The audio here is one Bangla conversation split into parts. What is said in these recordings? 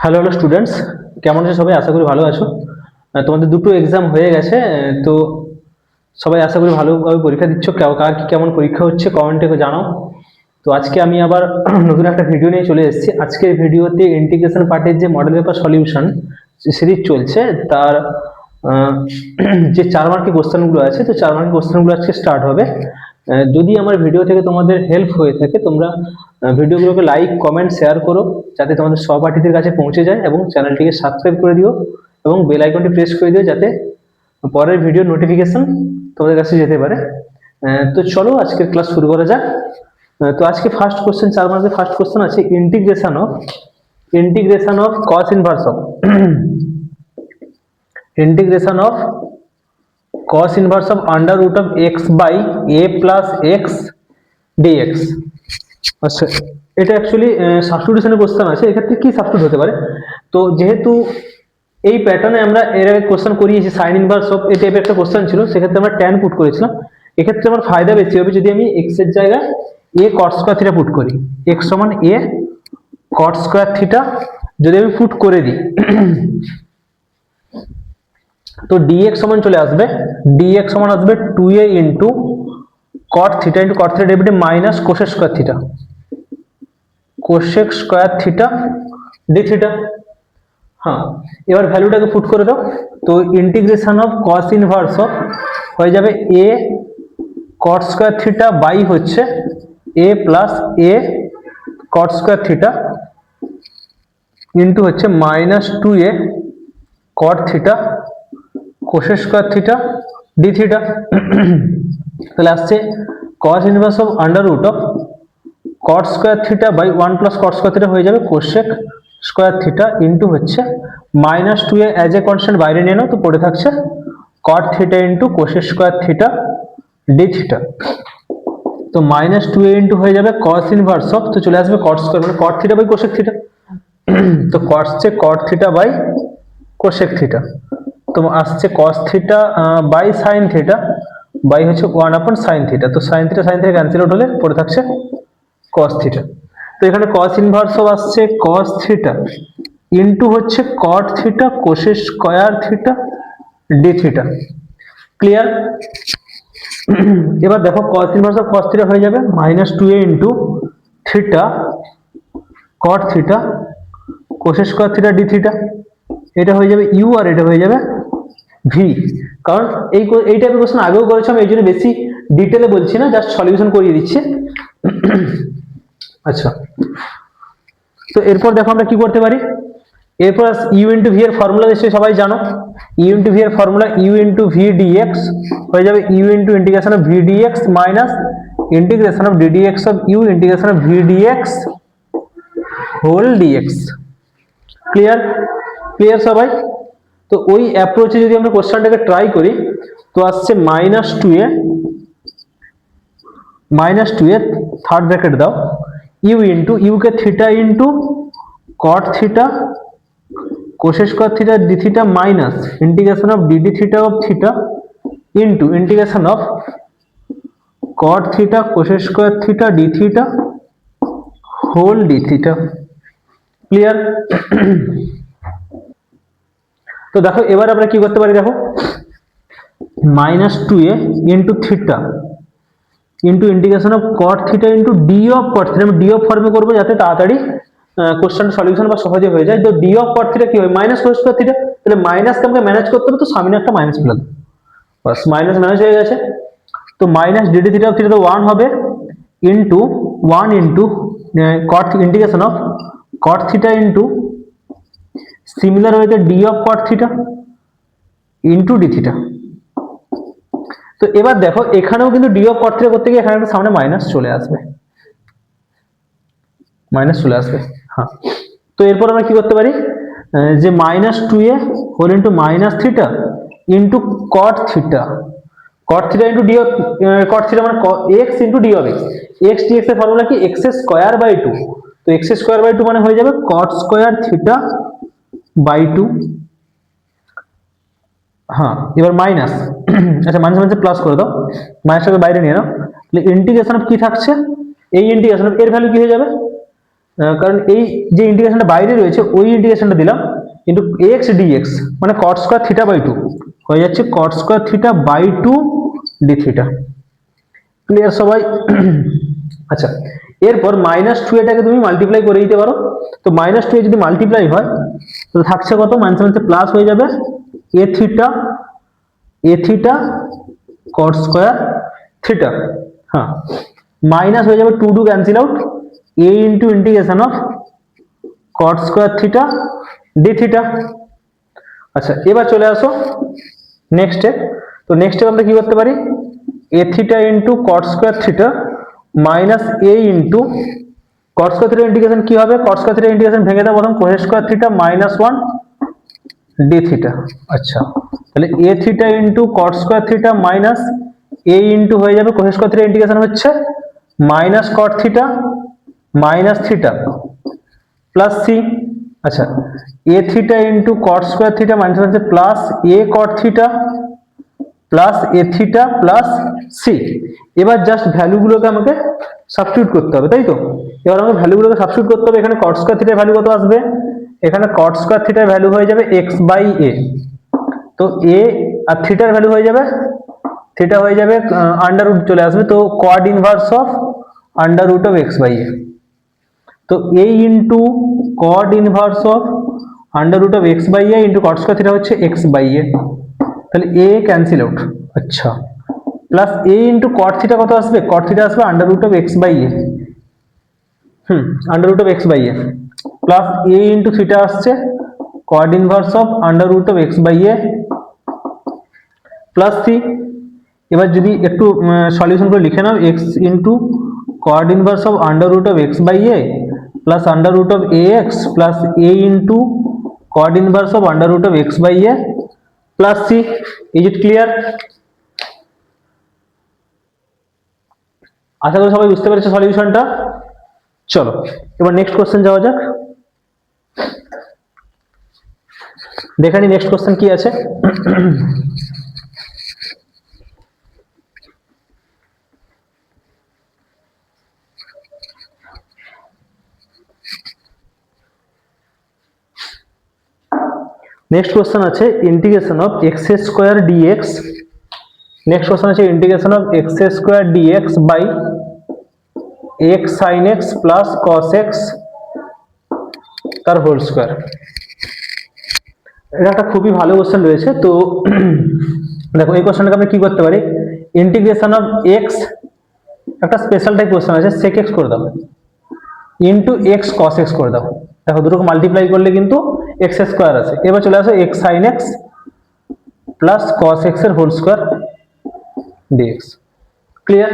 হ্যালো হ্যালো স্টুডেন্টস, কেমন আছো সবাই? আশা করি ভালো আছো। তোমাদের দুটো এক্সাম হয়ে গেছে। তো সবাই আশা করি ভালোভাবে পরীক্ষা দিচ্ছ। কার কি কেমন পরীক্ষা হচ্ছে কমেন্টে জানাও। তো আজকে আমি আবার নতুন একটা ভিডিও নিয়ে চলে এসেছি। আজকের ভিডিওতে ইন্টিগ্রেশন পার্টের যে মডেল পেপার সলিউশন সিরিজ চলছে তার আহ, যে 4 মার্কের কোশ্চেনগুলো আছে, তো 4 মার্কের কোশ্চেনগুলো আজকে স্টার্ট হবে। যদি আমার ভিডিও থেকে তোমাদের হেল্প হয়ে থাকে, তোমরা ভিডিওগুলোকে লাইক কমেন্ট শেয়ার করো যাতে তোমাদের সহপাঠীদের কাছে পৌঁছে যায়, এবং চ্যানেলটিকে সাবস্ক্রাইব করে দিও এবং বেল আইকনটি প্রেস করে দিও যাতে পরের ভিডিও নোটিফিকেশন তোমাদের কাছে যেতে পারে। তো চলো আজকের ক্লাস শুরু করা যাক। তো আজকে ফার্স্ট কোশ্চেন, 4 মার্কের ফার্স্ট কোশ্চেন আছে integration of cos inverse of integration of cos inverse of under root of x by a plus x dx। আচ্ছা, এটা অ্যাকচুয়ালি সাবস্টিটিউশনের কোশ্চেন আছে। এক্ষেত্রে কি সাবস্টিটিউট হতে পারে? তো যেহেতু এই প্যাটার্নে আমরা এর আগে কোশ্চেন করিয়েছি সাইন ইনভার্স অফ এই টাইপের একটা কোশ্চেন ছিল, সেক্ষেত্রে আমরা tan পুট করেছিলাম। এক্ষেত্রে আমার ফায়দা বেশি হবে যদি আমি x এর জায়গায় a cot square theta put করি। x সমান a cot স্কয়ার থিটা যদি আমি পুট করে দিই, তো dx সমান চলে আসবে, dx সমান আসবে 2a into cot theta into cot theta derivative minus cosec square theta, cosec square theta d theta. হ্যাঁ, এবার ভ্যালুটাকে পুট করে দাও। তো integration of cos inverse of হয়ে যাবে a cot square theta by হচ্ছে a plus a cot square theta into হচ্ছে minus 2a cot theta cosec square theta d theta. তাহলে আসছে cos inverse of under root of cot square theta by 1 plus cot square theta হয়ে যাবে কোসেক স্কয়ার থিটা ইন্টু হচ্ছে minus 2a as a constant বাইরে নিয়ে নাও, তো পড়ে থাকছে cot theta into cosec square theta d theta. তো মাইনাস 2a ইন্টু হয়ে যাবে cos ইনভার্স অফ, তো চলে আসবে cot স্কয়ার মানে cot theta by cosec theta. তো আসছে cot theta by cosec theta, তো আসছে cos theta by sine theta by হচ্ছে 1 সাইন থিটা। তো সাইন থিটা ক্যান্সেল আউট হলে পড়ে থাকছে cos থিটা। তো এখানে cos ইনভার্স অফ আসছে cos থিটা ইন্টু হচ্ছে cot theta cosec square theta d theta. Clear? এবার দেখো cos inverse of cos theta হয়ে যাবে minus 2a into theta cot theta cosec square theta d theta. এটা হয়ে যাবে u আর এটা হয়ে যাবে v। কারণ এই টাইপের কোশ্চেন আগেও করেছিলাম, এই জন্য বেশি ডিটেলে বলছি না, জাস্ট সলিউশন করিয়ে দিচ্ছি। আচ্ছা, তো এরপর দেখো আমরা কি করতে পারি। এরপর u ইন্টু v এর ফর্মুলা নিশ্চয়ই সবাই জানো। u ইন্টু v এর formula u into v dx হয়ে যাবে u into integration of v dx minus integration of ddx of u integration of v dx whole dx। Clear? Clear সবাই? তো ওই অ্যাপ্রোচে যদি আমরা কোশ্চেনটাকে ট্রাই করি, তো আসছে মাইনাস 2a থার্ড ব্র্যাকেট দাও u ইন্টু u কে theta into cot theta cosec square theta d theta minus integration of dd theta of theta into integration of cot theta cosec square theta d theta whole d theta. Clear? তো দেখো এবার আমরা কি করতে পারি, দেখো minus 2a into theta into integration of cot theta into d of cot theta. আমি ডি অফ ফর্মে করবো যাতে তাড়াতাড়ি কোশ্চেন সলিউশন বা সহজে হয়ে যায়। তো ডি অফ cot থিটা কি হয়? Minus cos square theta. তাহলে মাইনাসকে আমাকে ম্যানেজ করতে হবে, তো সামনে একটা মাইনাস ফেলে দেবো, বাস মাইনাস ম্যানেজ হয়ে গেছে। তো minus d d theta of theta তো 1 হবে into 1 into cot integration of cot theta into similar ওয়েতে d of cot theta into d theta. তো এবার দেখো এখানেও কিন্তু ডি অফ cot থিটা করতে গিয়ে এখানে একটা সামনে মাইনাস চলে আসবে, হ্যাঁ। তো এরপর আমরা কি করতে পারি, যে minus 2a whole into minus theta into cot theta into d of cot theta মানে x into d of x dx এর ফর্মুলা কি? x square by 2। তো x স্কয়ার বাই 2 মানে হয়ে যাবে cot স্কয়ার থিটা বাই 2। হ্যাঁ, এবার মাইনাস, আচ্ছা মাইনাস মাইনাস প্লাস করে দাও, মাইনাসটাকে বাইরে নিয়ে নাও। তাহলে ইন্টিগ্রেশন অফ কি থাকছে? এই ইন্টিগ্রেশন অফ এর ভ্যালু কি হয়ে যাবে? কারণ এই যে ইন্টিগ্রেশনটা বাইরে রয়েছে ওই ইন্টিগ্রেশনটা দিলাম, কিন্তু এক্স ডিএক্স মানে কট স্কোয়ার থিটা বাই 2 হয়ে যাচ্ছে cot square theta by 2 d theta. Clear সবাই? আচ্ছা, এরপর -2 এটাকে তুমি মাল্টিপ্লাই করে দিতে পারো। তো -2 যদি মাল্টিপ্লাই হয় তো থাকছে কত, মাইনাসে প্লাস হয়ে যাবে এ থিটা কট স্কোয়ার থিটা। হ্যাঁ, মাইনাস হয়ে যাবে 2 cancel out, A into integration of caught square theta d theta. আচ্ছা, এবার চলে আসো নেক্সটে। তো নেক্সটে আমরা কি করতে পারি, a theta into cot square theta minus a into cot square theta integration কি হবে, কট স্কোয়ার থিটা ইন্টিগ্রেশন ভেঙে দাও প্রথম, cosec square theta minus 1 d theta. আচ্ছা, তাহলে a theta into cot square theta minus a into হয়ে যাবে কোসেক স্কোয়ার থিটা ইন্টিগ্রেশন হচ্ছে minus cot theta minus theta plus C. আচ্ছা, a theta into cot square theta minus হচ্ছে plus a caught theta plus A theta plus C. এবার জাস্ট ভ্যালুগুলোকে আমাকে সাবস্টিটিউট করতে হবে, তাই তো? এবার আমাকে ভ্যালুগুলোকে সাবস্টিটিউট করতে হবে। এখানে কট স্কোয়ার থিটার ভ্যালু কত আসবে, এখানে কট স্কোয়ার থিটার ভ্যালু হয়ে যাবে এক্স বাই এ। তো এ আর থিটার ভ্যালু হয়ে যাবে, থিটা হয়ে যাবে আন্ডার রুট চলে আসবে, তো cot inverse of under root of x by a. তো a into cot inverse of under root of x by a into cot square theta হচ্ছে এক্স বাই এ, তাহলে এ ক্যান্সেল আউট। আচ্ছা, plus a into cot theta কত আসবে, কট থিটা আসবে under root of x by a, under root of x by a, plus a into theta আসছে cot inverse of under root of x by a plus C. এবার যদি একটু সলিউশন করে লিখে নাও, x into cot inverse of under root of x by a plus under root of a x plus a into cot inverse of under root of x by a plus C. Is it clear? আশা করি সবাই বুঝতে পেরেছে সলিউশনটা। চলো এবার নেক্সট কোশ্চেন যাওয়া যাক। দেখে নি নেক্সট কোশ্চেন কি আছে। নেক্সট কোশ্চেন আছে integration of x square dx. Next question আছে integration of x square dx by x sine x plus cos x তার হোল স্কোয়ার। এটা একটা খুবই ভালো কোশ্চেন রয়েছে। তো দেখো এই কোশ্চেনটাকে আমরা কি করতে পারি, ইন্টিগ্রেশন অফ এক্স, একটা স্পেশাল টাইপ কোশ্চেন আছে, সেক এক্স করে দাও ইন্টু এক্স কস এক্স করে দাও। দেখো দুটোকে মাল্টিপ্লাই করলে কিন্তু এক্স স্কোয়ার আছে। এবার চলে আসো x sine x plus cos x এর হোল স্কোয়ার ডিএক্স। ক্লিয়ার?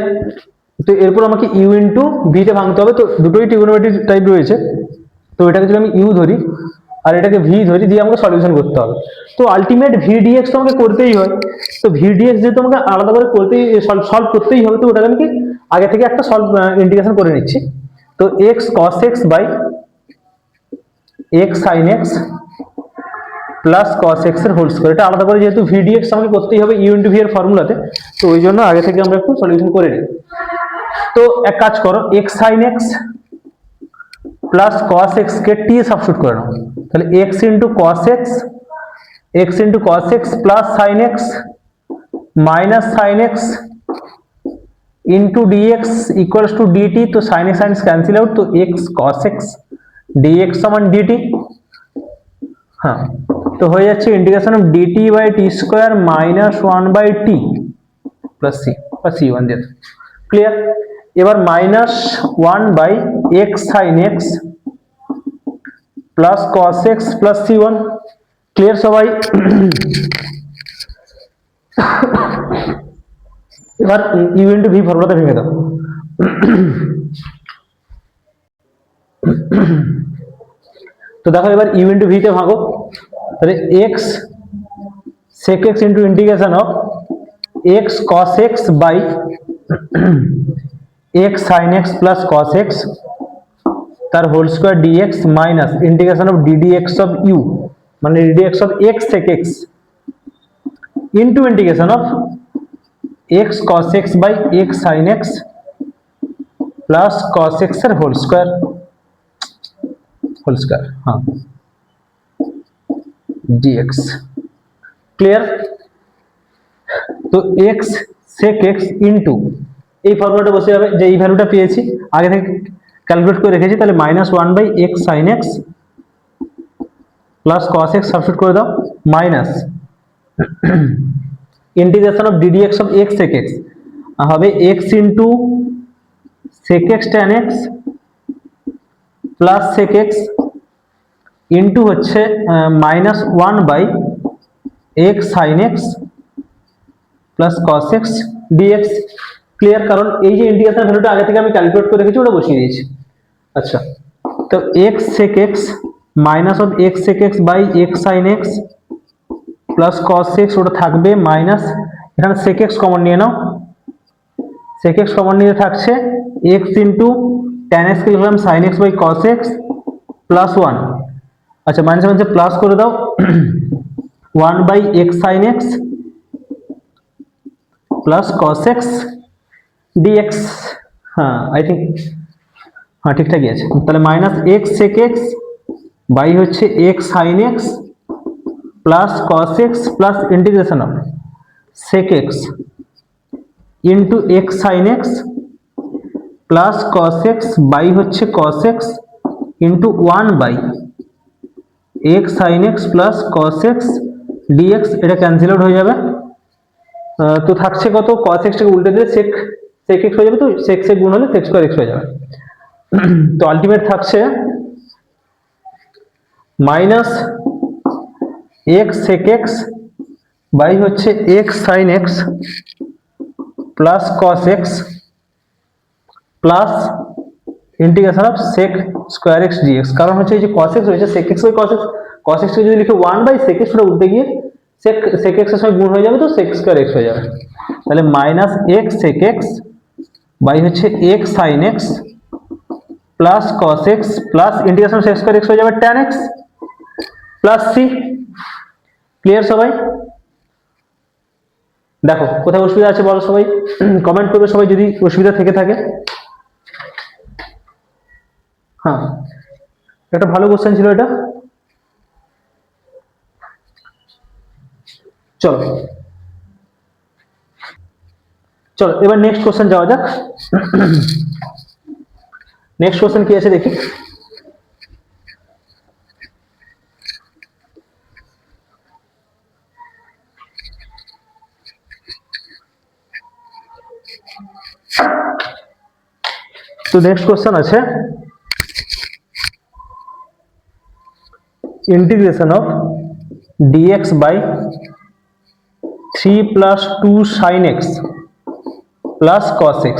তো এরপর আমাকে ইউ ইন্টু ভি তে ভাঙতে হবে। তো দুটোই ট্রিগোনোমেট্রি টাইপ রয়েছে, তো এটাকে যদি আমি ইউ ধরি আর এটাকে ভি ধরি, দিয়ে আমাকে সলিউশন করতে হবে। তো আলটিমেট ভি ডিএক্স তো আমাকে করতেই হয়। তো ভি ডিএক্স যেহেতু আমাকে আলাদা করে করতেই সলভ করতেই হবে, তো ওটাকে আমি কি আগে থেকে একটা সলভ ইন্টিগ্রেশন করে নিচ্ছি। তো x cos x by x sine x plus cos x এর হোল স্কোয়ার, এটা আলাদা করে যেহেতু ভি ডিএক্স আমাকে করতেই হবে ইউ ইন্টু ভি এর ফর্মুলাতে, তো ওই জন্য আগে থেকে আমরা একটু সলিউশন করে নিই। তো এক কাজ করো, x sine x plus cos x কে টি সাবস্টিটিউট করে নাও, তাহলে x into cos x plus sine x minus sine x into dx equals to dt. তো সাইন এক্স ক্যান্সেল আউট, তো এক্স কস এক্স ডিএক্স সমান ডিটি। হ্যাঁ, তো হয়ে যাচ্ছে integration of dt by t square minus 1 by t plus C বা সি ওয়ান দিয়ে। ক্লিয়ার? এবার minus 1 by x sine x plus cos x plus C one. Clear সবাই? এবার ইউ ইন্টু ভি ফর্মুলাটা ভেঙে দাও। তো দেখো এবার ইউ ইন্টু ভি তে ভাঙো, তাহলে x sec x into integration of x cos x by x sin x plus cos x তার whole square dx minus integration of ddx of u মানে ddx of x sec x into integration of x cos x by x sin x plus cos x এর হোল স্কয়ার। होल स्क्वायर, हाँ dx क्लियर। তো x sec x ইনটু এই ফর্মুলাটা বসে যাবে, যে এই ভ্যালুটা পেয়েছি আগে থেকে ক্যালকুলেট করে রেখেছি, তাহলে -1/x sin x plus cos x substitute করে দাও, minus integration of ddx of x sec x হবে x into sec x tan x plus sec x into হচ্ছে -1/x sin x plus cos x dx clear. কারণ এই যে ইন্টিগ্রেশন ভ্যালুটা আগে থেকে আমি ক্যালকুলেট করে রেখেছি ওটা বসিয়ে দিয়েছি। আচ্ছা, তো x sec x minus of x sec x by x sin x plus cos x ওটা থাকবে মাইনাস, এখানে sec x কমন নিয়ে নাও, sec x কমন নিয়ে থাকছে x ইনটু tan x কে লিখলাম sin x by cos x plus 1, আচ্ছা মাইনাস মাইনাসে প্লাস করে দাও 1/x sin x plus cos x dx, হ্যাঁ আই থিঙ্ক হ্যাঁ ঠিকঠাকই আছে। তাহলে minus x sec x by হচ্ছে x sin x plus cos x plus integration of sec x into x sin x plus cos x by হচ্ছে cos x into 1/x sin x plus cos x dx, এটা ক্যান্সেল আউট হয়ে যাবে। তো থাকছে কত, cos x টাকে উল্টে দিলে sec x হয়ে যাবে, তো sec x গুণ হলে sec স্কয়ার x হয়ে যাবে। তো আলটিমেট থাকছে minus x sec x by হচ্ছে x sin x plus cos x plus integration of sec square x dx। কারণ হচ্ছে এই যে cos x হয়েছে sec x by cos x কে যদি লিখে 1/sec x ওটা উল্টে গিয়ে sec x এর সঙ্গে গুণ হয়ে যাবে, তো sec স্কয়ার x হয়ে যাবে। তাহলে minus x sec x by হচ্ছে x sin x plus cos x plus integration sec square x হয়ে যাবে tan x plus c। Clear সবাই? দেখো কোথায় অসুবিধা আছে বলো সবাই, কমেন্ট করবে সবাই যদি অসুবিধা থেকে থাকে। হ্যাঁ একটা ভালো কোশ্চেন ছিল এটা। চলো চলো এবার নেক্সট কোশ্চেন যাওয়া যাক। নেক্সট কোশ্চেন কি আছে দেখি। তো নেক্সট কোশ্চেন আছে integration of dx by 3 plus 2 sin x plus cos x।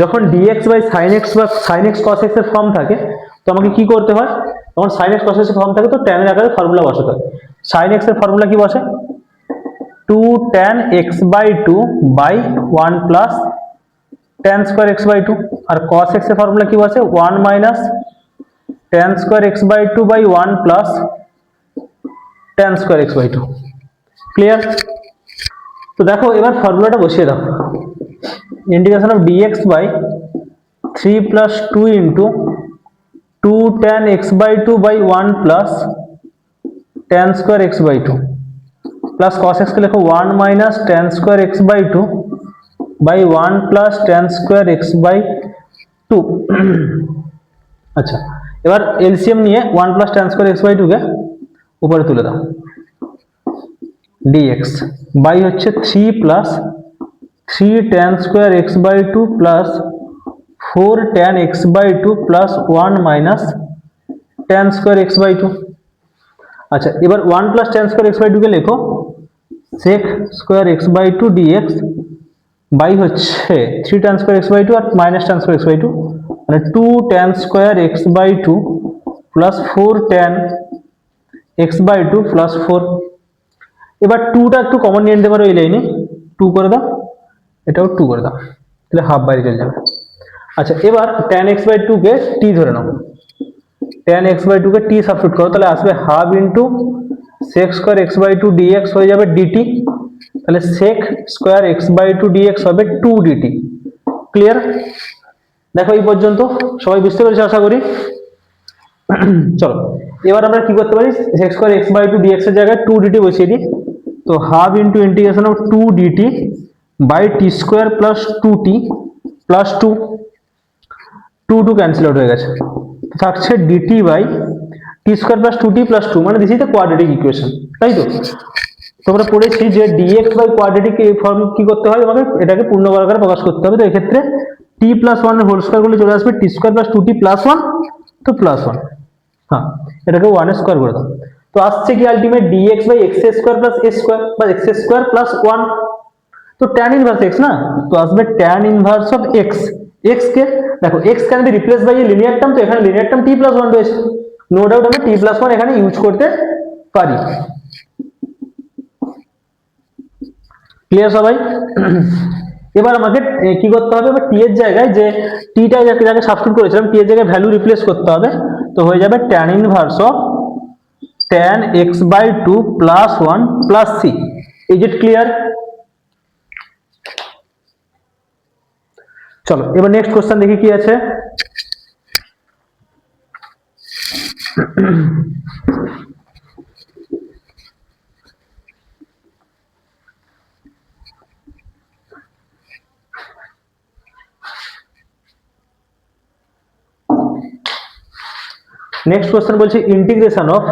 যখন dx বাই sin x বা sin x cos x এর ফর্ম থাকে তো আমাকে কি করতে হয়, তখন sin x cos x এর ফর্ম থাকে তো tan এর আকারে ফর্মুলা বসাতে হয়। sin x এর ফর্মুলা কি বসে, 2 tan x by 2 by 1 plus tan square x by 2, আর cos x এর ফর্মুলা কি বসে 1 minus tan square x by 2 by 1 plus tan square x by 2। Clear? তো দেখো এবার ফর্মুলাটা বসিয়ে দাও, integration of dx by 3 plus 2 into 2 tan x by 2 by 1 plus tan square x by 2 plus cos x কে লেখো 1 minus tan square x by 2 by 1 plus tan square x by 2। আচ্ছা এবার এলসিএম নিয়ে 1 plus tan square x by 2 কে উপরে তুলে দাও, dx বাই হচ্ছে 3 plus 3 tan square x by 2 plus 4 tan x by 2 plus 1 minus tan square x by 2। আচ্ছা এবার 1 plus tan square x by 2 কে লেখো sec square x by 2 dx by হচ্ছে 3 tan স্কয়ার x বাই 2 আর minus tan square x by 2, মানে 2 tan square x by 2 plus 4 tan x by 2 plus 4। এবার 2টা একটু কমন নিয়ে নিতে পারো এই লাইনে, 2 করে দাও, এটাও 2 করে দাও, তাহলে হাফ বাইরে চলে যাবে। আচ্ছা এবার tan x বাই 2 কে t ধরে নাও, tan x বাই 2 কে t সাবস্টিটিউট করো, তাহলে আসবে half into sec square x by 2 dx হয়ে যাবে dt, তাহলে sec square x by 2 dx হবে 2 dt। ক্লিয়ার? দেখো এই পর্যন্ত সবাই বুঝতে পেরেছো আশা করি। চলো এবার আমরা কি করতে পারি, sec square x by two dx এর জায়গায় 2dt বসিয়ে দিই। তো half into integration of 2dt by t square plus 2t plus 2 cancel out হয়ে গেছে, থাকছে dt by t square plus 2t plus 2, মানে this is the quadratic equation, তাই তো? তোমরা পড়েছি যে dx বাই কোয়াড্রেটিক এই ফর্ম কি করতে হয়, আমাকে এটাকে পূর্ণবর্গ আকারে প্রকাশ করতে হবে। তো এক্ষেত্রে t প্লাস 1 এর হোল স্কয়ার করলে চলে আসবে টি স্কয়ার প্লাস 2t প্লাস 1, তো প্লাস 1, হ্যাঁ এটাকে 1 এর স্কয়ার করে দাও। তো আসছে কি ultimate dx by x square plus a square বা x স্কয়ার প্লাস 1, তো tan ইনভার্স x না, তো আসবে tan inverse of x। x কে দেখো x can be replace by a linear term, তো এখানে লিনিয়ার টার্ম t প্লাস 1 রয়েছে, নো ডাউট আমি t প্লাস 1 এখানে ইউজ করতে পারি। ক্লিয়ার সবাই? এবার আমাকে কি করতে হবে, এবার t এর জায়গায় যে t টা যাকে সাবস্টিটিউট করেছিলাম t এর জায়গায় ভ্যালু রিপ্লেস করতে হবে। তো হয়ে যাবে tan inverse of tan x by 2 plus 1 plus c। Is it clear? চলো এবার নেক্সট কোশ্চেন দেখি কি আছে। নেক্সট কোশ্চেন বলছে integration of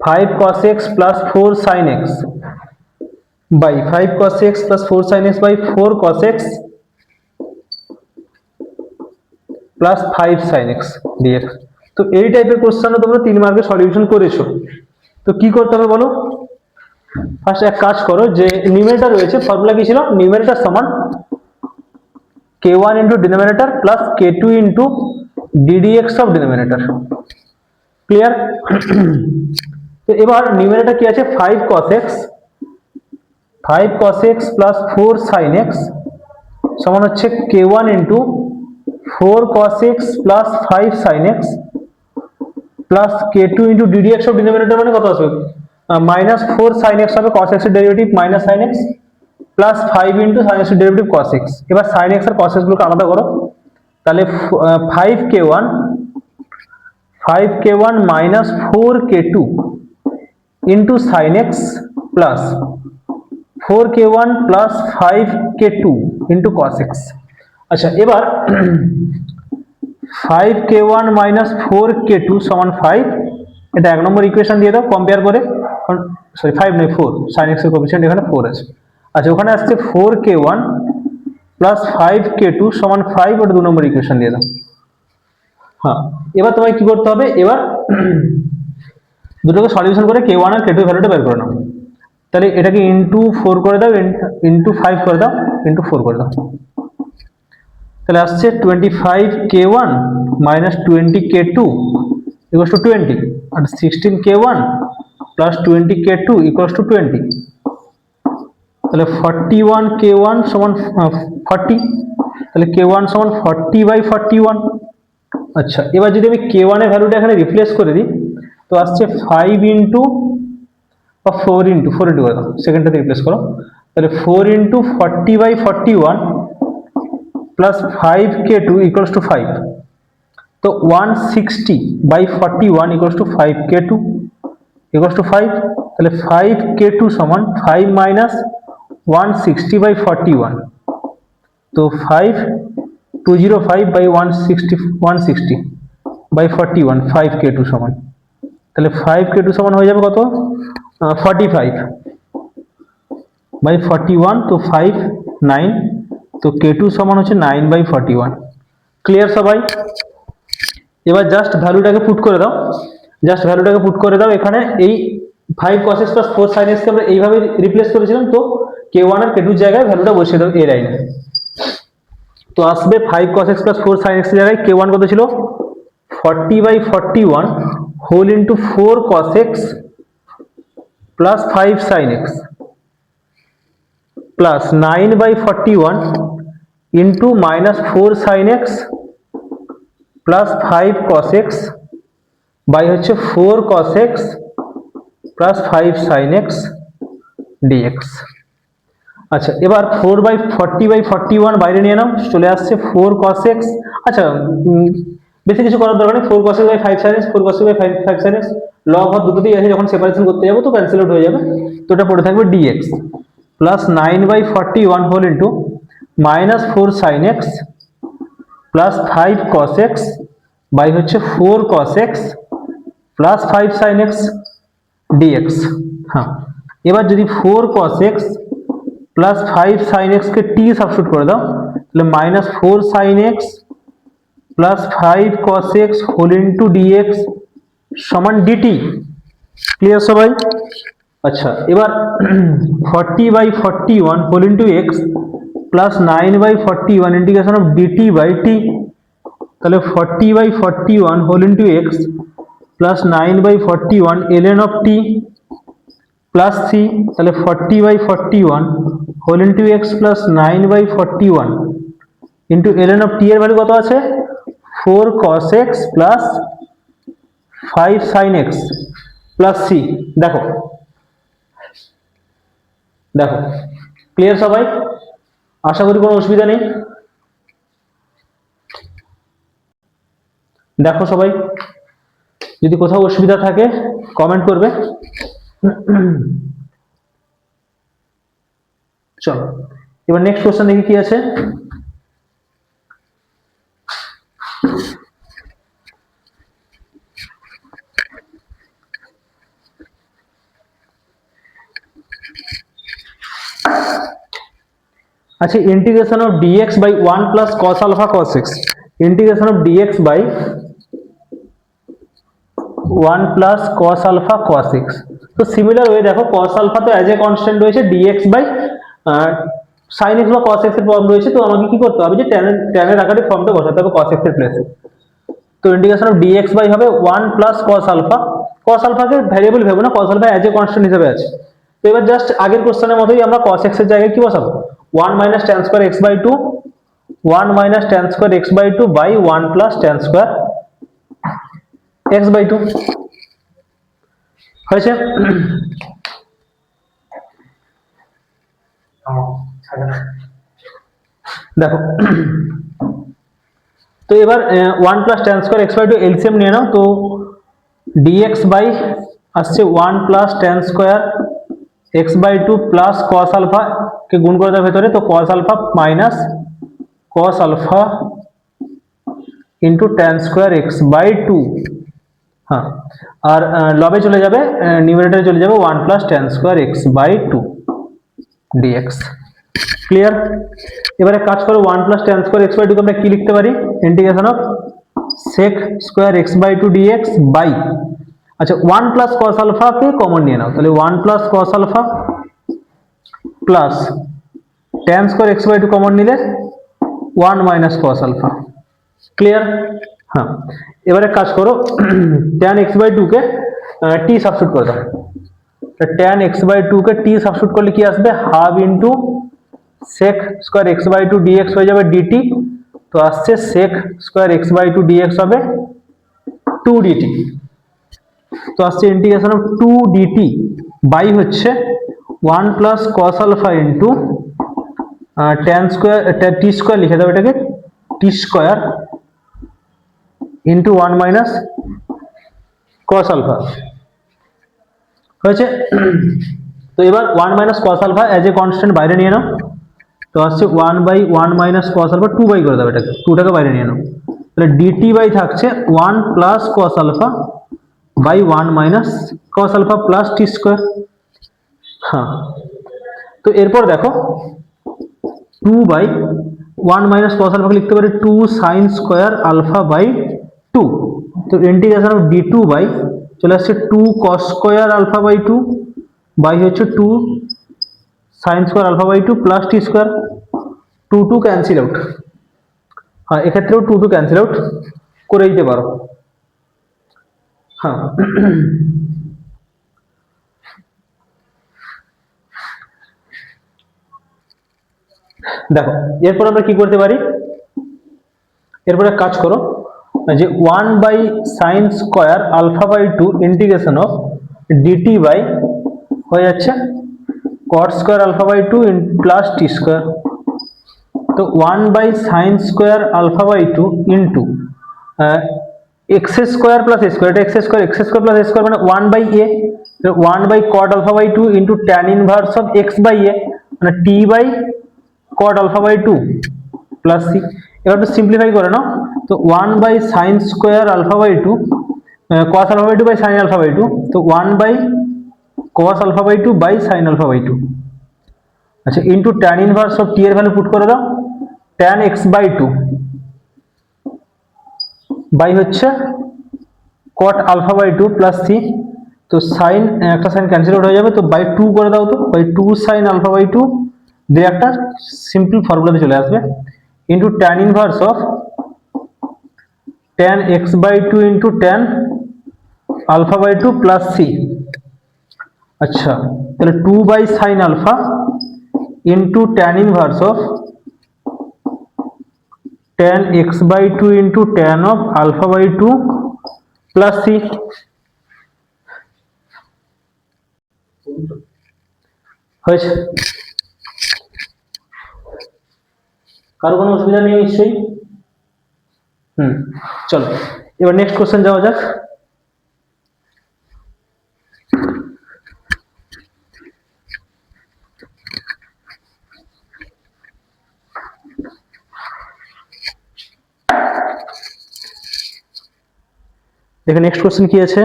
5 cos x plus 4 sin x by 5 cos x plus 4 sin x by 4 cos x plus 5 sin x dx। তো এই টাইপের কোশ্চেন তোমরা 3 মার্কের সলিউশন করেছো, তো কি করতে হবে বলো? ফার্স্ট এক কাজ করো, যে নিউমারেটর রয়েছে ফর্মুলা কি ছিল, নিউমারেটর সমান k1 into denominator plus k2 into ddx of denominator. Clear? তো এবার নিউমারেটর কি আছে, 5 cos x plus 4 sin x সমান হচ্ছে k1 into 4 cos x plus 5 sin x plus k2 into ddx of denominator, মানে কত আসবে মাইনাস 4 sin x হবে, cos x এর derivative minus sin x plus 5 into sin x এর ডেরিভেটিভ cos x। এবার sin x আর cos x গুলোকে আলাদা করো, তাহলে 5k1 minus 4k2 into sin x plus 4k1 plus 5k2 into cos x। আচ্ছা এবার 5k1 মাইনাস 4k2 সমান 5, এটা এক নম্বর ইকুয়েশন দিয়ে দাও কম্পেয়ার করে, সরি 5 নয় 4, sin x এর কোএফিসিয়েন্ট এখানে 4 আছে। আচ্ছা ওখানে আসছে 4k1 প্লাস 5k2 সমান 5, ওটা 2 নম্বর ইকুয়েশন দিয়ে দাও। হ্যাঁ এবার তোমায় কি করতে হবে, এবার দুটোকে সলিউশন করে k1 আর k2 ভ্যালুটা বের করে নাও। তাহলে এটাকে ইনটু 4 করে দাও, ইনটু 5 করে দাও, ইনটু 4 করে দাও, তাহলে আসছে 25k1 minus 20k2 equals to 20, আর 16k1 plus 20k2 equals to 20, তাহলে 41k1 সমান 40, তাহলে k1 সমান 40 বাই 41। আচ্ছা এবার যদি আমি k1 এর ভ্যালুটা এখানে রিপ্লেস করে দিই, তো আসছে 5 ইনটু বা 4 ইনটু করে দাও, সেকেন্ডটাতে রিপ্লেস করো, তাহলে 4 into 40 by 41 plus 5k2 equals to 5, তো 160 by 41 equals to 5k2 equals to 5, তাহলে 5k2 সমান 5 মাইনাস 160 বাই 41, তো 5205 বাই 160 বাই 41, 5k2 সমান, তাহলে 5k2 সমান হয়ে যাবে কত, 45 বাই 41, তো 5 9, তো k2 সমান হচ্ছে 9 বাই 41। ক্লিয়ার সবাই? এবার জাস্ট ভ্যালুটাকে পুট করে দাও, এখানে এই 5 cos x plus 4 sin x কে আমরা এইভাবে রিপ্লেস করেছিলাম, তো k1 আর k2 এর জায়গায় ভ্যালুটা বসিয়ে দাও এই লাইনে। তো আসবে 5 cos x plus 4 sin x এর জায়গায় k1 কত ছিল, 40 by 41 whole into 4 cos x plus 5 sin x plus 9 by 41 into minus 4 sin x plus 5 cos x by হচ্ছে 4 cos x plus 5 sin x dx। আচ্ছা এবার 4 বাই 40 বাই 41 বাইরে নিয়ে নাও, চলে আসছে 4 cos x। আচ্ছা বেশি কিছু করার দরকার নেই, 4 cos x by 5 sin x, 4 cos x by 5 sin x লব হর দুটোতেই আছে, যখন সেপারেশন করতে যাবো তো ক্যান্সেল আউট হয়ে যাবে। তো এটা পড়ে থাকবে dx plus 9/41 whole into -4 sin x plus 5 cos x by হচ্ছে 4 cos x plus 5 sin x dx। হ্যাঁ, এবার যদি 4 cos x plus 5 sin x কে t সাবস্টিটিউট করে দাও, তাহলে -4 sin x plus 5 cos x whole into dx সমান dt। ক্লিয়ার সবাই? আচ্ছা, এবার 40/41 whole into x plus 9/41 integration of dt by t, তাহলে 40/41 whole into x plus 9/41 ln of t plus c, তাহলে 40/41 whole into x plus 9/41 into ln of t এর ভ্যালু কত আছে? 4 cos x plus 5 sin x plus c। দেখো দেখো ক্লিয়ার সবাই? আশা করি কোনো অসুবিধা নেই। দেখো সবাই, যদি কোথাও অসুবিধা থাকে কমেন্ট করবে। চলো এবার নেক্সট কোশ্চেন দেখি কি আছে। আচ্ছা, integration of dx by 1 plus cos alpha cos x, integration of dx by 1 plus cos alpha cos x। তো সিমিলার ওয়ে দেখো, cos আলফা তো অ্যাজ এ কনস্ট্যান্ট রয়েছে, dx বাই sin x বা cos x এর ফর্ম রয়েছে, তো আমাকে কি করতে হবে যে tan এর আকারে ফর্মটা বসাতে হবে cos x এর প্লেসে। তো ইন্টিগ্রেশন অফ dx বাই হবে 1 প্লাস cos আলফা, cos আলফাকে ভ্যারিয়েবল ভেবো না, cos alpha as a constant হিসেবে আছে। তো এবার জাস্ট আগের কোশ্চেনের মতোই আমরা cos x এর জায়গায় কি বসাবো? 1 minus tan square x by 2, 1 minus tan square x by 2 by 1 plus tan square x by 2 হয়েছে। দেখো তো এবার 1 plus tan square x by 2 LCM নিয়ে নাও, তো dx বাই আসছে 1 plus tan square x by 2 plus cos alpha কে গুণ করে দেওয়ার ভেতরে, তো cos আলফা minus cos alpha into tan square x by 2। হ্যাঁ, আর লবে চলে যাবে, নিউমারেটরে চলে যাবে 1 plus tan square x by 2 dx। Clear? এবারে কাজ করো, 1 plus tan square x by 2 কে আমরা কি লিখতে পারি? Integration of sec square x by 2 dx by, আচ্ছা 1 প্লাস cos আলফা কে কমন নিয়ে নাও, তাহলে 1 plus cos alpha plus tan square x by 2 common নিলে 1 মাইনাস cos আলফা। ক্লিয়ার? হ্যাঁ, এবারে কাজ করো, tan x বাই 2 কে t সাবস্টিটিউট করে দাও। tan x বাই 2 কে t সাবস্টিটিউট করলে কি আসবে? Half into sec square x by 2 dx হয়ে যাবে dt, তো আসছে sec square x by 2 dx হবে 2 dt, তো আসছে ইন্টিগ্রেশন অফ 2 dt বাই হচ্ছে 1 plus cos alpha into tan square t square লিখে দাও এটাকে, t স্কয়ার ইন্টু 1 মাইনাস cos আলফা হয়েছে। তো এবার 1 minus cos alpha as a constant বাইরে নিয়ে নাও, তো আসছে 1 by 1 minus cos alpha 2 by করে দাও এটাকে, 2 টাকে বাইরে নিয়ে নাও, তাহলে dt বাই থাকছে 1 plus cos alpha by 1 minus cos alpha plus t square. হ্যাঁ, তো এরপর দেখো 2 বাই 1 মাইনাস cos আলফাকে লিখতে পারি 2 sin স্কয়ার আলফা বাই 2, তো ইন্টিগ্রেশন অফ d2 বাই চলে আসছে 2 cos square alpha by 2 by হচ্ছে 2 sin square alpha by 2 plus t square, 2 2 cancel out. হ্যাঁ, এক্ষেত্রেও 2 2 ক্যান্সেল আউট করে দিতে পারো। হ্যাঁ, দেখো এরপর আমরা কি করতে পারি, এরপরে কাজ করো যে 1 by sine square alpha by 2 integration of dt by হয়ে যাচ্ছে cot square alpha by 2 plus t square, তো 1 by sine square alpha by 2 into x square plus a square, এটা x square plus a square মানে 1/a, 1/cot alpha by 2 into tan inverse of x by a মানে t/cot alpha by 2 plus C. এবার একটু সিম্পলিফাই করে নাও, তো 1/sin square alpha by 2 cos alpha by 2 by sin alpha by 2, তো 1/cos alpha by 2 by sin alpha by 2, আচ্ছা into tan inverse of T এর ভ্যালু পুট করে দাও, tan x by 2 বাই হচ্ছে cot alpha by 2 plus C, তো সাইন একটা সাইন ক্যান্সেল আউট হয়ে যাবে, তো বাই 2 করে দাও, তো বাই 2 sin alpha by 2 দিয়ে একটা সিম্পল ফর্মুলাতে চলে আসবে into tan inverse of tan x by 2 into tan alpha by 2 plus C. আচ্ছা তাহলে 2/sin alpha into tan inverse of tan x by 2 into tan of alpha by 2 plus C. হয়েছে? কারো কোনো অসুবিধা নেই নিশ্চয়ই? চলো এবার নেক্সট কোশ্চেন যাওয়া যাক। দেখো নেক্সট কোশ্চেন কি আছে,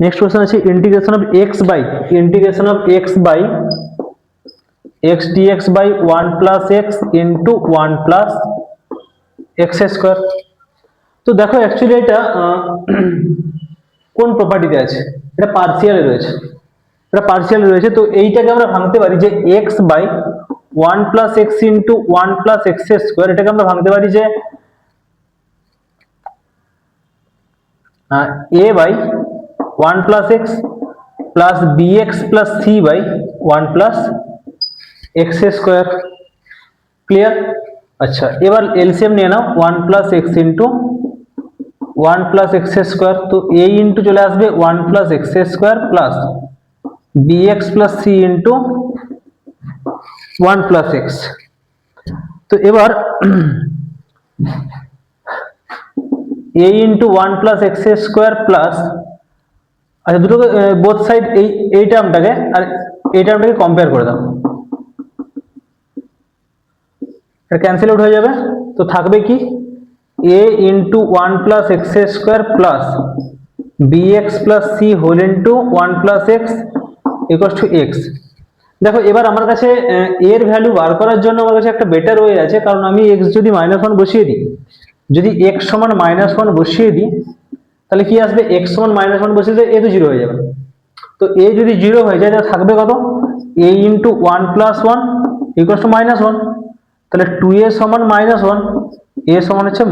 নেক্সট কোশ্চেন আছে integration of x by x dx by 1 plus x into 1 plus x square. তো দেখো অ্যাকচুয়ালি এটা কোন প্রপার্টিতে আছে, এটা পার্সিয়ালে রয়েছে, তো এইটাকে আমরা ভাঙতে পারি যে x by 1 plus x into 1 plus x square, এটাকে আমরা ভাঙতে পারি যে a by 1 plus x plus bx plus c by 1 plus x square. Clear? আচ্ছা এবার এলসিএম নিয়ে নাও, 1 plus x into 1 plus x square, তো a ইন্টু চলে আসবে 1 plus x square plus bx plus c into 1 plus x. তো এবার a into 1 plus x square plus, আচ্ছা দুটোকে বোথ সাইড এই টার্মটাকে আর এই টার্মটাকে কম্পেয়ার করে দাও, এটা ক্যান্সেল আউট হয়ে যাবে, তো থাকবে কি a into 1 plus x square plus bx plus c whole into 1 plus x equals to x. দেখো এবার আমার কাছে এর ভ্যালু বার করার জন্য আমার কাছে একটা বেটার ওয়ে আছে, কারণ আমি x যদি -1 বসিয়ে দিই, যদি x সমান -1 বসিয়ে দিই তাহলে কি আসবে, x সমান -1 বসিয়ে দিলে a তো 0 হয়ে যাবে, তো a যদি 0 হয়ে যায় তাহলে থাকবে কত, a into 1 plus 1 equals to -1, তাহলে 2a সমান -1, a সমান হচ্ছে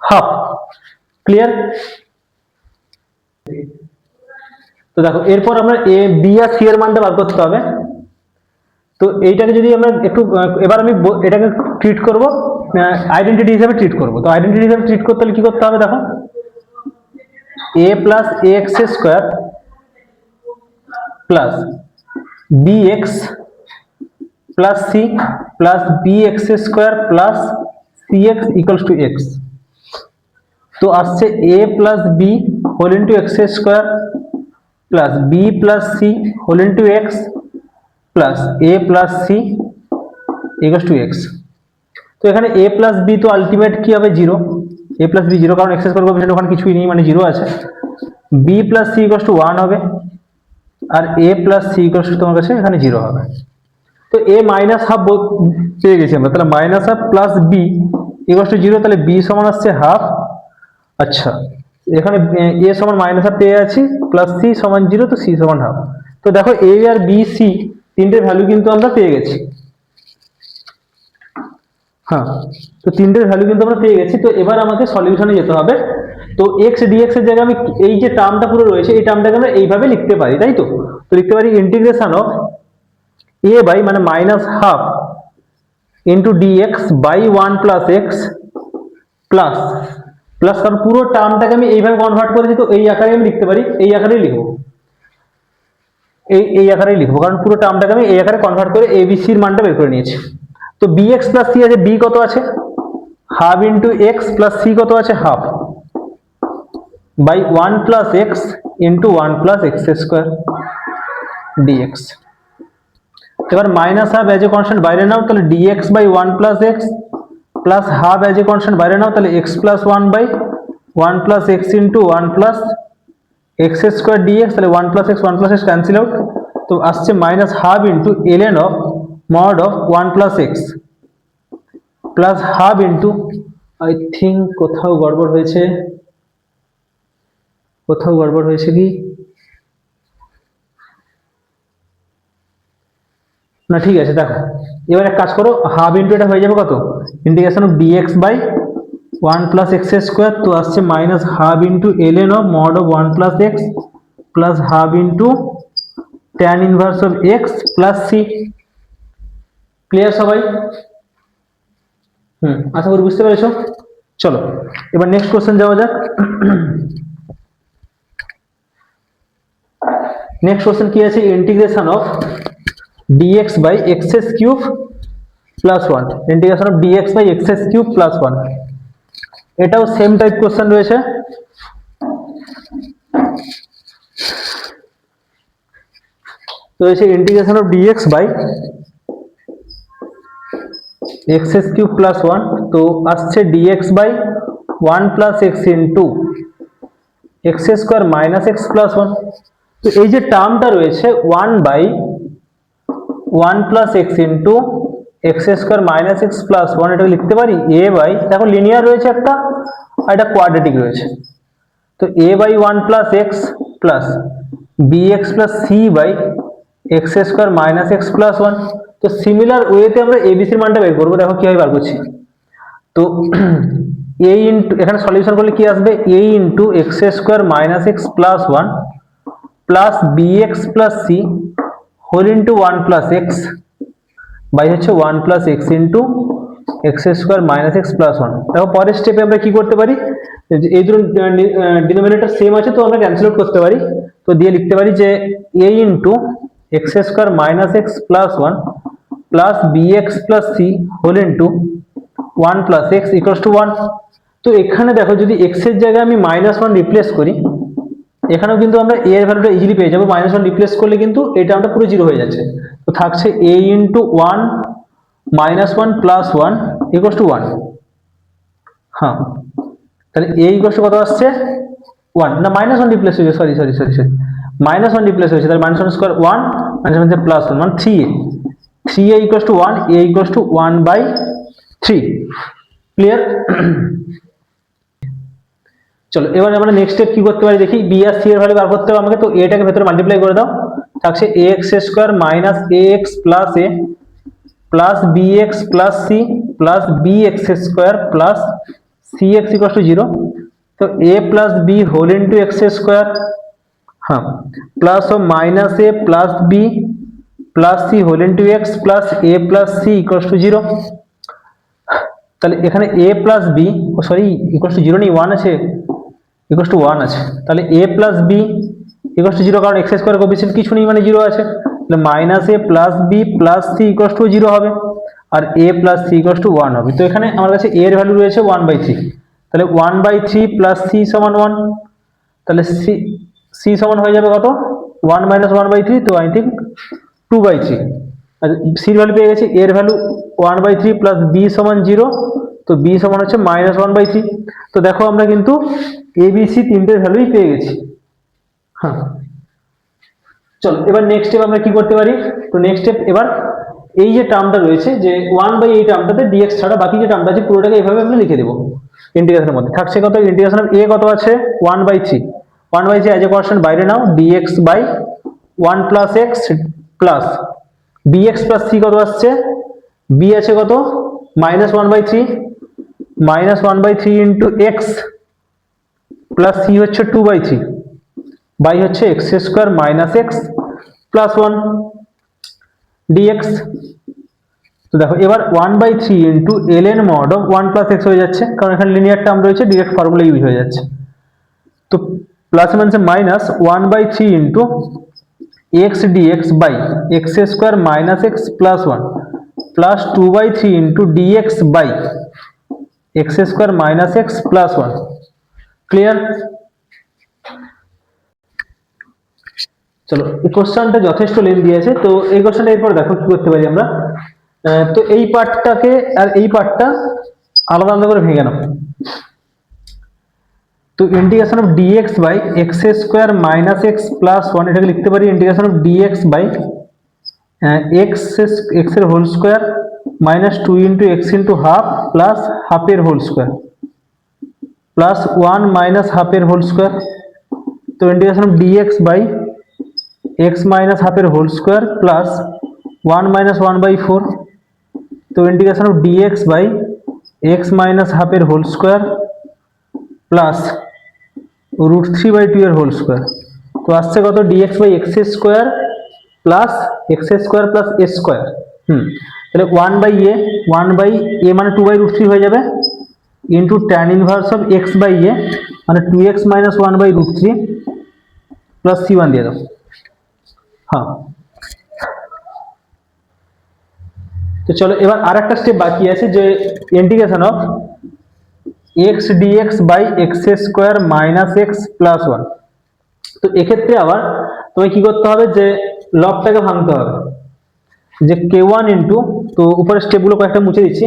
-হাফ। ক্লিয়ার? তো দেখো এরপর আমরা a b আর c এর মানটা বার করতে হবে, তো এইটাকে যদি আমরা একটু এবার আমি এটাকে ট্রিট করব আইডেন্টিটি হিসেবে ট্রিট করব, তো আইডেন্টিটি হিসেবে ট্রিট করতে হলে কি করতে হবে, দেখো a plus ax square plus bx plus c plus bx square plus cx equals to x, তো আসছে a plus b whole into x square plus b plus c whole into x plus a plus c equals to x। তো এখানে a প্লাস b তো আলটিমেট কি হবে 0, a প্লাস b 0, কারণ এক্স স্কোয়ার কোএফিসিয়েন্ট ওখানে কিছুই নেই মানে 0 আছে, b plus c equals to 1 হবে আর a plus c equals two তোমার কাছে এখানে 0 হবে। তো a মাইনাস হাফ পেয়ে গেছি আমরা, তাহলে minus half plus b equals to 0, তাহলে b সমান আসছে হাফ। আচ্ছা এখানে a সমান -হাফ পেয়ে আছি প্লাস c সমান 0, তো c সমান হাফ। তো দেখো a আর b c তিনটের ভ্যালু কিন্তু আমরা পেয়ে গেছি, হ্যাঁ তো তিনটের ভ্যালু কিন্তু আমরা পেয়ে গেছি। তো এবার আমাকে সলিউশনে যেতে হবে, তো x dx এর জায়গায় আমি এই যে টার্মটা পুরো রয়েছে এই টার্মটাকে আমরা এইভাবে লিখতে পারি, তাই তো লিখতে পারি ইন্টিগ্রেশন অফ a বাই মানে -half into dx by 1 plus x plus plus, কারণ পুরো টার্মটাকে আমি এইভাবে কনভার্ট করেছি, তো এই আকারে আমি লিখতে পারি, এই আকারেই লিখবো, এই আকারেই লিখবো, কারণ পুরো টার্মটাকে আমি এই আকারে কনভার্ট করে abc এর মানটা বের করে নিয়েছি। তো bx প্লাস c আছে, b কত আছে half into x plus c কত আছে half by 1 plus x into 1 plus x square dx. এবার minus half as a constant বাইরে নাও, তাহলে dx by 1 plus x plus half as a constant বাইরে নাও, তাহলে x plus 1 by 1 plus x into 1 plus x square dx. তাহলে 1 প্লাস এক্স ক্যান্সেল আউট, তো আসছে minus half into ln of mod of 1 plus x plus half into, I think কোথাও গড়বড় হয়েছে কি না, ঠিক আছে দেখো। এবার এক কাজ করো, হাফ ইন্টু এটা হয়ে যাবে কত integration of dx by 1 plus x square, তো আসছে minus half into ln of mod of 1 plus x plus half into tan inverse of x plus C. Clear সবাই? আশা করি বুঝতে পেরেছো। চলো এবার নেক্সট কোশ্চেন যাওয়া যাক। নেক্সট কোশ্চেন কি আছে, integration of dx by x cube plus 1, integration of dx by x cube plus 1, এটাও সেম টাইপ কোশ্চেন রয়েছে। তো এসে integration of dx by x cube plus 1, তো আসছে dx by 1 plus x into x square minus x plus 1। তো এই যে টার্মটা রয়েছে 1 by 1 plus x into x square minus x plus 1, এটাকে লিখতে পারি এ বাই, দেখো লিনিয়ার রয়েছে একটা আর এটা কোয়াড্রেটিক রয়েছে, তো a by 1 plus x plus b x plus c by x square minus x plus 1। তো সিমিলার ওয়েতে আমরা এবিসির মানটা বের করবো, দেখো কিভাবে বার করছি। তো এ ইন্টু, এখানে সলিউশন করলে কি আসবে, a into x square minus x plus 1 plus b x plus c whole into 1 plus x by হচ্ছে 1 plus x into x square minus x plus 1। দেখো পরের স্টেপে আমরা কি করতে পারি, এই ধরুন ডিনোমিনেটর সেম আছে তো আমরা ক্যান্সেল আউট করতে পারি, তো দিয়ে লিখতে পারি যে a into x square minus x plus 1 plus b x plus c whole into 1 plus x equals to 1। তো এখানে দেখো যদি এক্স এর জায়গায় আমি -1 রিপ্লেস করি, এখানেও কিন্তু আমরা a এর ভ্যালুটা ইজিলি পেয়ে যাবো, -1 রিপ্লেস করলে কিন্তু এটা আমরা পুরো জিরো হয়ে যাচ্ছে। তো থাকছে a into 1 -1 plus 1 equals to 1। হ্যাঁ, তাহলে a ইকুয়ালস টু কত আসছে 1, না -1 রিপ্লেস হয়েছে, সরি -1 রিপ্লেস হয়েছে, তাহলে -1 স্কোয়ার 1 -1 প্লাস 1 মানে 3a equals to 1, a equals to 1/3। Clear? চলো এবার আমরা নেক্সট স্টেপ কি করতে পারি দেখি, বি আর সি এর ভ্যালু বার করতে হবে আমাকে, তো এটাকে ভেতরে মাল্টিপ্লাই করে দাও, থাকছে ax square minus ax plus a plus bx plus c plus bx square plus cx equal to 0। তো a plus b whole into x square, হ্যাঁ, প্লাস ও minus a plus b plus c whole into x plus a plus c equal to 0। তাহলে এখানে a plus b, sorry equal to 0 নেই, 1 আছে, ইকুয়াল টু 1 আছে, তাহলে a plus b equal to 0, কারণ x স্কয়ার কোএফিসিয়েন্ট কিছু নেই মানে 0 আছে, তাহলে minus a plus b plus c equal to 0 হবে আর a plus c equal two 1 হবে। তো এখানে আমার কাছে a এর ভ্যালু রয়েছে 1/3, তাহলে 1/3 প্লাস c সমান 1, তাহলে c সমান হয়ে যাবে কত 1 মাইনাস 1/3, তো আই থিঙ্ক 2/3। আর c এর ভ্যালু পেয়ে গেছি, a এর ভ্যালু 1/3 প্লাস b সমান 0, তো b সমান হচ্ছে -1/3। তো দেখো আমরা কিন্তু a b c তিনটের ভ্যালুই পেয়ে গেছি। হ্যাঁ, চলো এবার নেক্সট স্টেপ আমরা কি করতে পারি, তো নেক্সট স্টেপ এবার এই যে টার্মটা রয়েছে যে 1 বাই এই টার্মটাতে dx ছাড়া বাকি যে টার্মটা আছে পুরোটাকে এইভাবে আমরা লিখে দেব ইন্টিগ্রেশনের মধ্যে। থাকছে কত, ইন্টিগ্রেশন অফ a কত আছে 1/3 অ্যাজ এ কনস্ট্যান্ট বাইরে নাও, dx by 1 plus x plus bx plus c কত আসছে, b আছে কত -1/3 ইন্টু x প্লাস c হচ্ছে 2/3 বাই হচ্ছে x square minus x plus 1 dx। তো দেখো এবার 1/3 into ln mod of 1 plus x হয়ে যাচ্ছে, কারণ এখানে লিনিয়ার টার্ম রয়েছে, ডিরেক্ট ফর্মুলা ইউজ হয়ে যাচ্ছে। তো প্লাস মানে minus 1/3 into x dx by x square minus x plus 1 plus 2/3 into dx by x square minus x plus one. Clear? চলো, এই কোশ্চেনটা যথেষ্ট লেন্থি আছে, তো এই কোশ্চেনটা এরপর দেখো কি করতে পারি আমরা। তো এই পার্টটাকে আর এই পার্টটা আলাদা আলাদা করে ভেঙে নাও। তো integration of dx by x square minus x plus one, এটাকে লিখতে পারি integration of dx by x এর whole square minus two into x into half plus হাফের whole square plus one minus হাফের হোল স্কোয়ার। তো integration of dx by x minus হাফের whole square plus one minus one by four. তো integration of dx by x minus হাফের whole square plus root three by two এর হোল স্কোয়ার। তো আসছে কত, dx by x square plus x square plus a square. তাহলে ওয়ান বাই এ মানে টু বাই রুট থ্রি হয়ে যাবে, into tan inverse of x by a মানে two x minus one by root three plus C one দিয়ে দাও। হ্যাঁ, তো চলো এবার আর একটা স্টেপ বাকি আছে, যে integration of x dx by x square minus x plus one. তো এক্ষেত্রে আবার তোমায় কি করতে হবে, যে লবটাকে ভাঙতে হবে, যে কে ওয়ান ইন্টু, তো উপরের স্টেপগুলো কয়েকটা মুছে দিচ্ছি।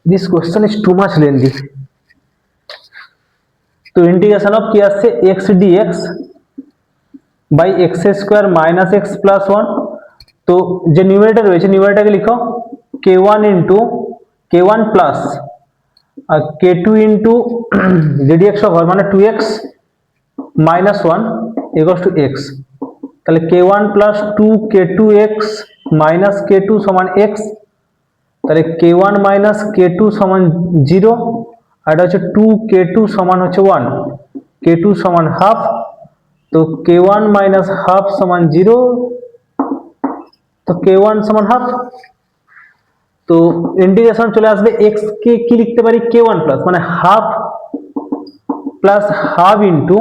This question is too much lengthy. তো ইন্টিগ্রেশন অফ কি আসছে, x dx by x square minus x plus one. তো যে নিউমারেটর রয়েছে নিউমারেটরকে লিখো k one into k one plus আর k two into ddx of মানে two x minus one equals to x. তাহলে k one plus two k two x minus k two সমান এক্স। তাহলে k one minus k two সমান জিরো, আর এটা হচ্ছে টু কে টু সমান হচ্ছে ওয়ান, কে টু সমান হাফ। তো কে ওয়ান মাইনাস হাফ সমান জিরো, তো কে ওয়ান সমান হাফ। তো ইন্টিগ্রেশন চলে আসবে এক্স কে কি লিখতে পারি, কে ওয়ান প্লাস মানে half plus half into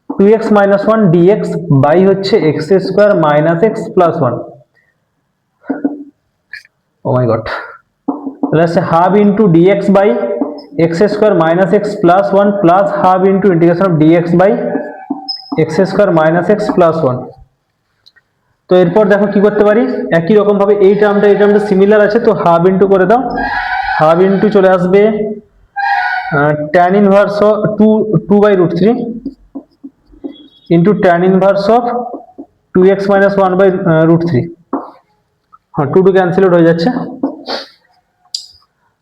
two x minus one dx by হচ্ছে x square minus x plus one. Oh my god, তাহলে আছে half into dx by x square minus x plus one plus half into integration of dx by x square minus x plus one. তো এরপর দেখো কি করতে পারি, একই রকম ভাবে এই টার্মটা সিমিলার আছে, তো হাফ ইন্টু করে দাও, হাফ ইন্টু চলে আসবে tan inverse of two by root three into tan inverse of two x minus one by root three. হ্যাঁ, টু ক্যান্সেল আউট হয়ে যাচ্ছে।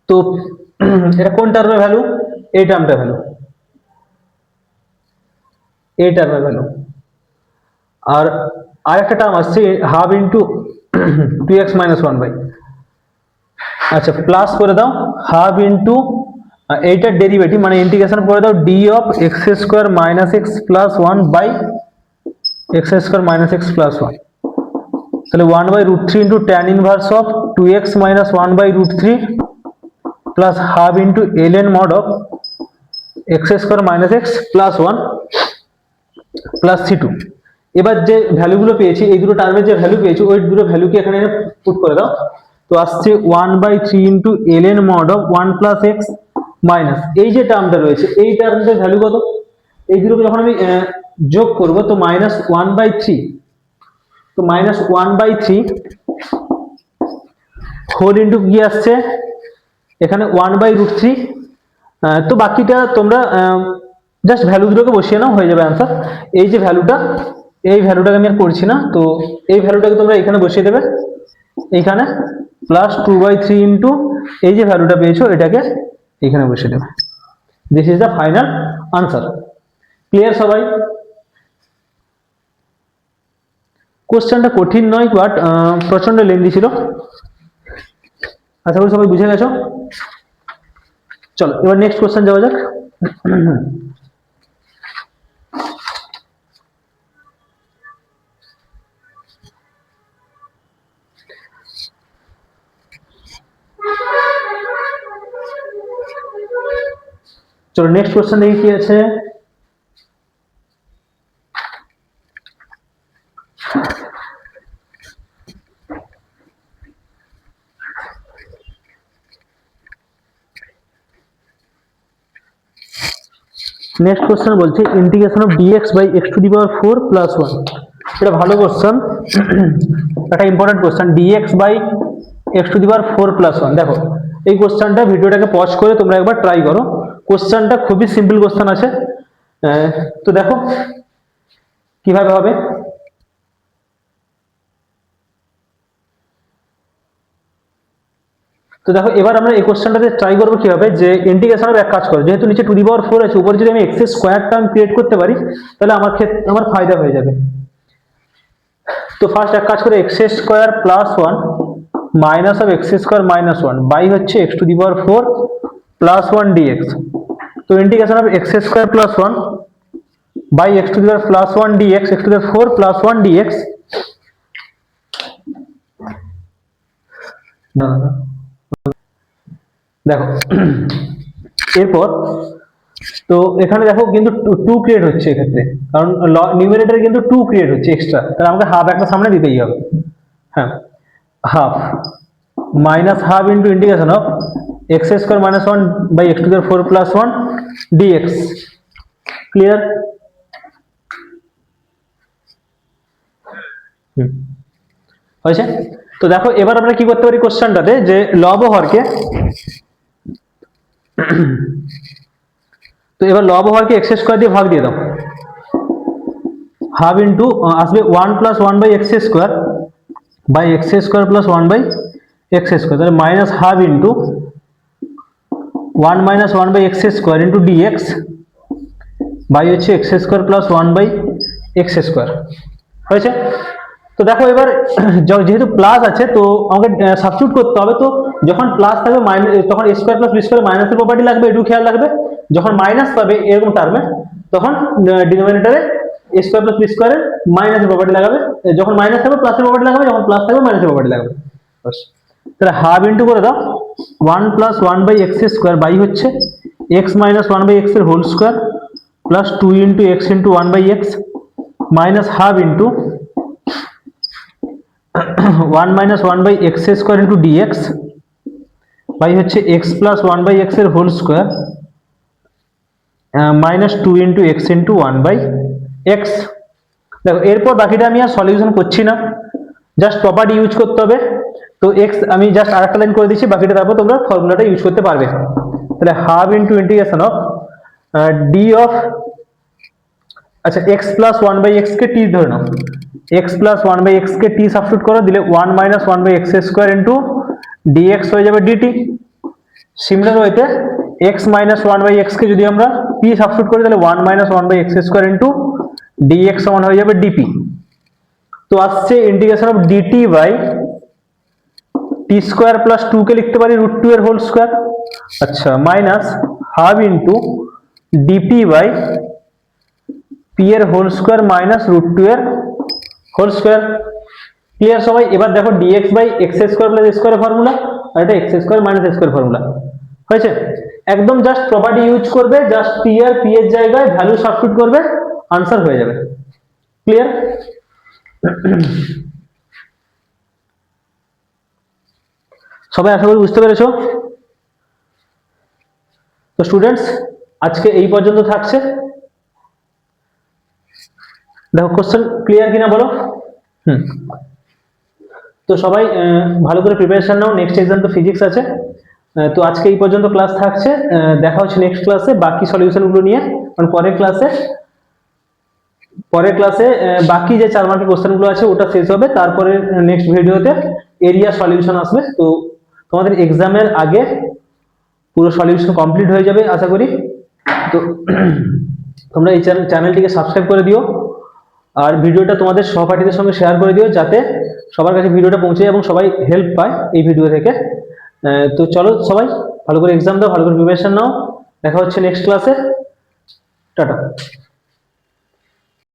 তো এটা কোন টার্মের ভ্যালু, এই টার্মটার ভ্যালু, এই টার্মের ভ্যালু। আর আরেকটা টার্ম আসছে half into two x minus one by, আচ্ছা প্লাস করে দাও হাফ ইন্টু এইটার ডেরিভেটিভ মানে ইন্টিগ্রেশন করে দাও d of x square minus x plus one by x square minus x plus one. তাহলে one by root three into tan inverse of two x minus one by root three plus half into L N mod of x square minus x plus one plus c two. এবার যে ভ্যালুগুলো পেয়েছি, এই দুটো টার্মের যে ভ্যালু পেয়েছি ওই দুটো ভ্যালুকে এখানে পুট করে দাও। তো আসছে one by three into L N mod of one plus x মাইনাস এই যে টার্মটা রয়েছে এই টার্মটার ভ্যালু কত, এই দুটোকে যখন আমি যোগ করব তো মাইনাস ওয়ান বাই থ্রি, তো minus one by three whole into কি আসছে এখানে ওয়ান বাই রুট থ্রি। তো বাকিটা তোমরা জাস্ট ভ্যালু দুটোকে বসিয়ে নাও, হয়ে যাবে অ্যান্সার। এই যে ভ্যালুটা, এই ভ্যালুটাকে আমি আর করছি না, তো এই ভ্যালুটাকে তোমরা এখানে বসিয়ে দেবে, এইখানে plus two by three into এই যে ভ্যালুটা পেয়েছো এটাকে এখানে বসিয়ে দেবে। This is the final answer. Clear সবাই? কোশ্চেনটা কঠিন নয়, বাট প্রচন্ড লেন্দি ছিল। আশা করি সবাই বুঝে গেছো। চলো এবার নেক্সট কোশ্চেন যাওয়া যাক। চলো নেক্সট কোশ্চেন দেখি কি আছে। নেক্সট কোশ্চেন বলছে integration of dx by x to the power 4 plus 1। এটা ভালো কোশ্চেন, একটা important question, dx by x to the power 4 plus 1। দেখো এই কোশ্চেনটা ভিডিওটাকে পজ করে তোমরা একবার ট্রাই করো, কোশ্চেনটা খুবই সিম্পল কোশ্চেন আছে। তো দেখো কিভাবে হবে। তো দেখো এবার আমরা এই কোশ্চেনটাতে ট্রাই করবো কি হবে, যে ইন্টিগ্রেশন অফ এক কাজ করো, যেহেতু নিচে টু দি পাওয়ার 4 আছে, উপরে যদি আমি এক্স স্কোয়ার টার্ম ক্রিয়েট করতে পারি তাহলে আমার ফায়দা হয়ে যাবে। তো ফার্স্ট এক কাজ করে x square plus 1 minus of x square minus 1 by হচ্ছে x to the power 4 plus 1 dx. তো integration of x square plus 1 by x to the power plus 1 dx, x to the power 4 plus 1 dx. দেখো এরপর তো এখানে দেখো কিন্তু 2 ক্রিয়েট হচ্ছে এক্ষেত্রে, কারণ নিউমারেটরে কিন্তু 2 ক্রিয়েট হচ্ছে এক্সট্রা, তাহলে আমাকে হাফ একটা সামনে দিতেই হবে। হ্যাঁ, half minus half into integration of x square minus 1 by x to the power 4 plus 1 dx. Clear? হয়েছে? তো দেখো এবার আমরা কি করতে পারি কোশ্চেনটাতে, যে লব ও হরকে, তো এবার লব ও হরকে এক্স স্কোয়ার দিয়ে ভাগ দিয়ে দাও, হাফ ইন্টু আসবে 1 plus 1 by x square by x square plus 1 by x square, তাহলে minus half into 1 minus 1 by x square into dx by হচ্ছে x square plus 1 by x square. হয়েছে? তো দেখো এবার যেহেতু প্লাস আছে তো আমাকে সাবস্টিটিউট করতে হবে, তো যখন প্লাস থাকবে তখন এ স্কোয়ার প্লাস বি স্কোয়ার মাইনাসের প্রপার্টি লাগবে, একটু খেয়াল রাখবে। যখন মাইনাস পাবে এরকম টার্মে তখন ডিনোমিনেটরে এ স্কোয়ার প্লাস বি স্কোয়ারের মাইনাসের প্রপার্টি লাগাবে, যখন মাইনাস থাকবে প্লাসের প্রপার্টি লাগাবে, যখন প্লাস থাকবে মাইনাসের প্রপার্টি লাগাবে। তাহলে হাফ ইন্টু করে দাও 1 plus 1 by x square by হচ্ছে এক্স মাইনাস 1 বাই এক্স এর whole square plus 2 into x into 1 by x minus half into 1 minus 1 by x square into dx by হচ্ছে এক্স প্লাস 1 বাই এক্স এর whole square minus 2 into x into 1 by x. দেখো এরপর বাকিটা আমি আর সলিউশন করছি না, জাস্ট প্রপার্টি ইউজ করতে হবে। তো এক্স আমি জাস্ট আরেকটা লাইন করে দিচ্ছি, বাকিটা তারপর তোমরা ফর্মুলাটা ইউজ করতে পারবে। তাহলে half into integration of d of, আচ্ছা এক্স প্লাস 1 বাই এক্স কে টি ধরে নাও, এক্স প্লাস 1 বাই এক্স কে টি সাবস্টিটিউট করো, দিলে 1 minus 1 by x square into dx হয়ে যাবে ডিটি। সিমিলার ওয়েতে এক্স মাইনাস 1 বাই এক্স কে যদি আমরা পি সাবস্টিটিউট করি তাহলে 1 minus 1 by x square into dx সমান হয়ে যাবে ডিপি। তো আসছে integration of dt by t square plus 2 কে লিখতে পারি রুট 2 এর হোল স্কোয়ার, আচ্ছা minus half into dp by p এর হোল স্কোয়ার মাইনাস রুট 2 এর হোল স্কোয়ার। ক্লিয়ার সবাই? এবার দেখো dx by x square plus square formula, আর এটা x square minus square formula. হয়েছে? একদম জাস্ট প্রপার্টি ইউজ করবে, জাস্ট পি আর পি এর জায়গায় ভ্যালু সাবস্টিটিউট করবে, আনসার হয়ে যাবে। ক্লিয়ার? সবাই আশা করি বুঝতে পেরেছো। তো স্টুডেন্টস আজকে এই পর্যন্ত থাকছে। দেখো কোশ্চেন ক্লিয়ার কিনা বলো। তো সবাই ভালো করে প্রিপারেশন নাও, নেক্সট এক্সাম তো ফিজিক্স আছে। তো আজকে এই পর্যন্ত ক্লাস থাকছে, দেখা হচ্ছে নেক্সট ক্লাসে বাকি সলিউশনগুলো নিয়ে। কারণ পরের ক্লাসে বাকি যে 4 মার্কের কোশ্চেনগুলো আছে ওটা শেষ হবে, তারপরে নেক্সট ভিডিওতে এরিয়া সলিউশন আসবে। তো তোমাদের এক্সামের আগে পুরো সলিউশন কমপ্লিট হয়ে যাবে আশা করি। তো তোমরা এই চ্যানেলটিকে সাবস্ক্রাইব করে দিও, আর ভিডিওটা তোমাদের সহপাঠীদের সঙ্গে শেয়ার করে দিও, যাতে সবার কাছে ভিডিওটা পৌঁছে যায় এবং সবাই হেল্প পায় এই ভিডিও থেকে। তো চলো সবাই ভালো করে এক্সাম দাও, ভালো করে প্রিপারেশন নাও, দেখা হচ্ছে নেক্সট ক্লাসে। টাটা।